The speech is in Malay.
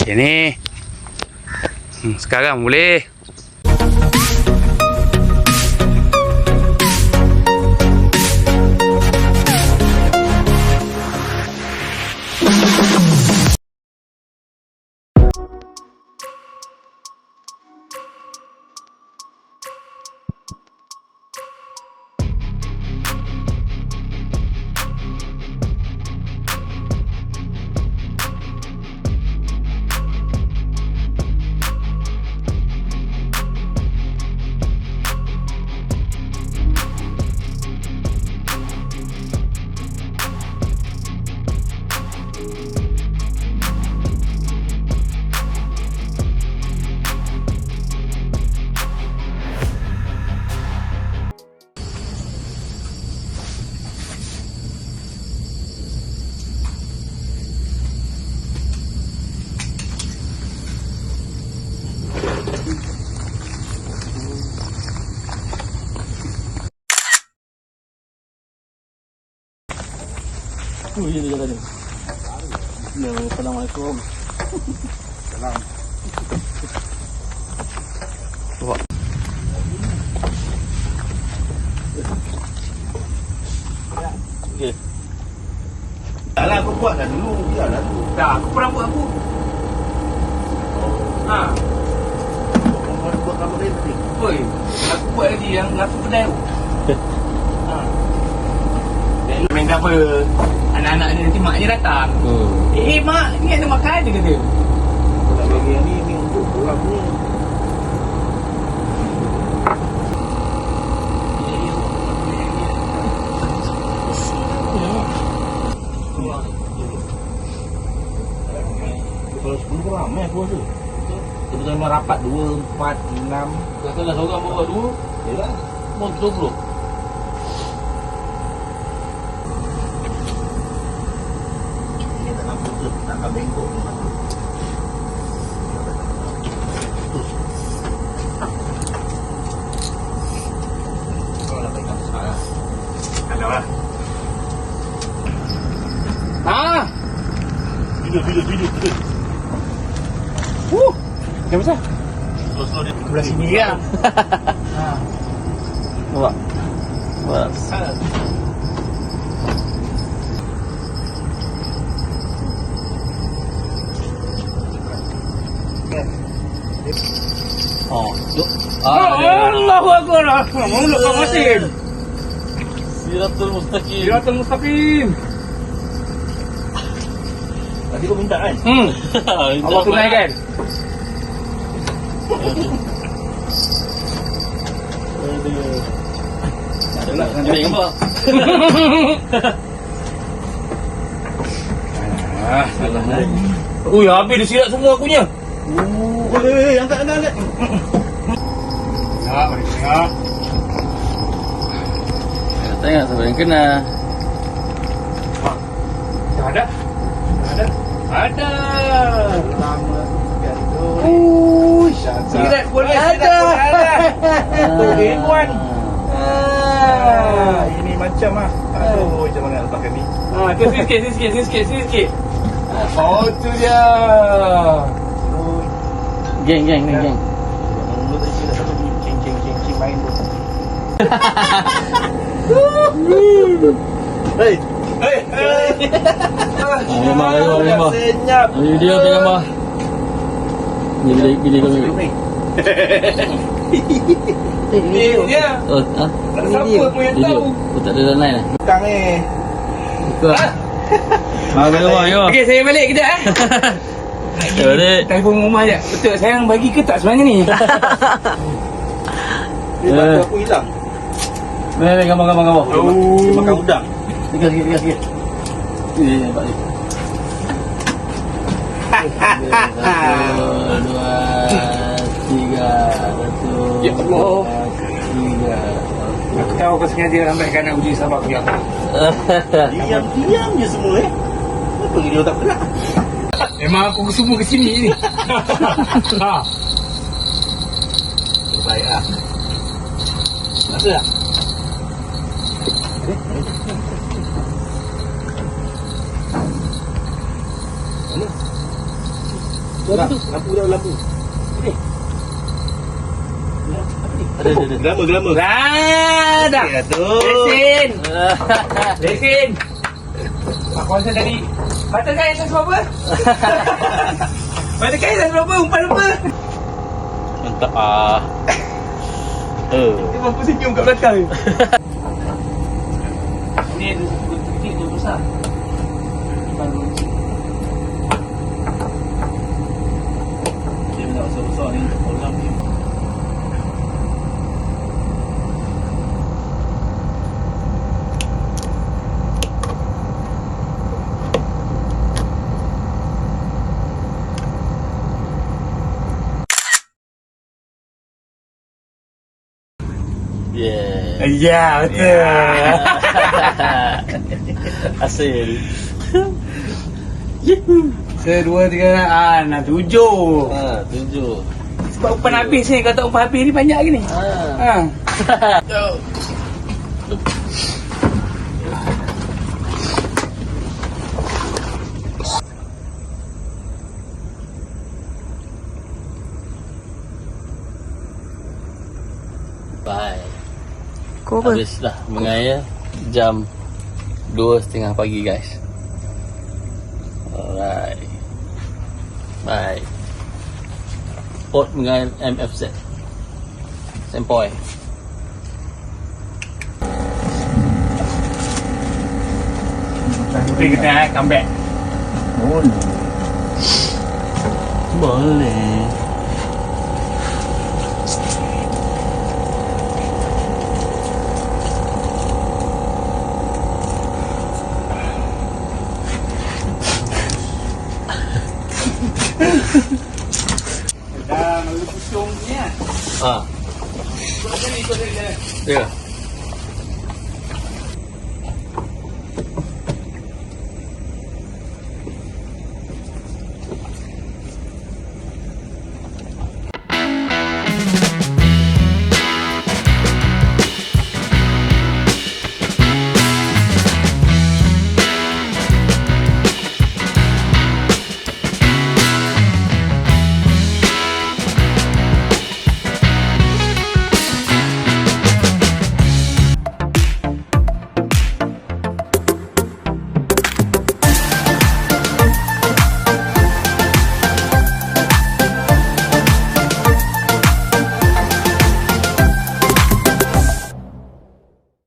Okay ni. Sekarang boleh. Ini dia tadi. Ya, Assalamualaikum. Salam. Bawa. Okey. Taklah aku buat dah dulu, biarlah tu. Dah, aku pernah buat aku. Ha. Kau buat rambut dia tadi. Oi, aku buat lagi yang aku pedai tu. Ha. Dan main cover. Anak-anak dia nanti maknya datang. Mak, ni ada makan je kata. Aku nak bagi yang ni untuk orang ni. Kalau 10 gram aku rasa. Kita memang rapat 2, 4, 6. Katalah seorang bawa 2, Yalah. mau 20. Dia tak nampak tu, tak akan bengkok. Kau lah pegang sekarang. Kalau lah. Ha. Tidur. Yang besar. Slow dia. Belah sini kan. Ha. Bawa. Bawa. Oh, duk. Allahu Akbar. Mulut kau masin. Siratul Mustaqim. Siratul Mustaqim. Tadi kau minta kan? Allah tunaikan. Ini apa? Salah dah. Ui, habis dia sirat semua akunya. Angkat. Ya, mari tengok. Tengok siapa yang kena. Dah ada. Ada. Lama biar tu. Sirat boleh ada. Tuan. Ini macam aduh, macam mana lepas kami. Sikit. Oh, tu dia. Geng. Mulut tadi dah satu cing main tu. Hei. Memang. Senyap. Video tu gambar. Ni video kami. Ni dia. Oh, Tak siapa pun yang video. tahu. Oh, tak ada dalam lain lah. Kang ni. Ikut. Yo. Okey, saya balik kejap Balik. Telefon rumah je. Betul, sayang bagi ke tak sebenarnya ni? Dia batu aku hilang. Ni gambar. Dia makan udang. Sikit. Ni nampak ni. 1, 2, 3. Ya Allah. 3. Aku tahu kau sengaja lambatkan nak uji sabar aku. Diam je semua Kenapa dia tak pernah? Memang aku semua ke sini ni. Ha. Baik lah. Rasa tak? Mana? Tu tu. Lampu dah lampu. Ada. Gelama. Dah. Ya tu. Lesen. Lesen. Pak konsen tadi. Mata kain saya apa? Mata kain saya apa? Umpan apa? Mantap Dia mampu senyum kat belakang. Ni tu besar. Baru. Dia nak besar ni untuk kolam ni. Yeah. Ya, betul. Hasil. Kedua, tiga, nak 7. 7. Sebab umpan habis ni. Kau tak umpan habis ni banyak lagi ni. Bye. Kau apa? Habis dah mengaya jam 2:30 pagi guys. Alright. Bye. Port Mengail MFZ. Sempoi. Nanti kita come back. Boleh. Dah lalu pusing ni. Ah. Kau ni ikut dia. Ya.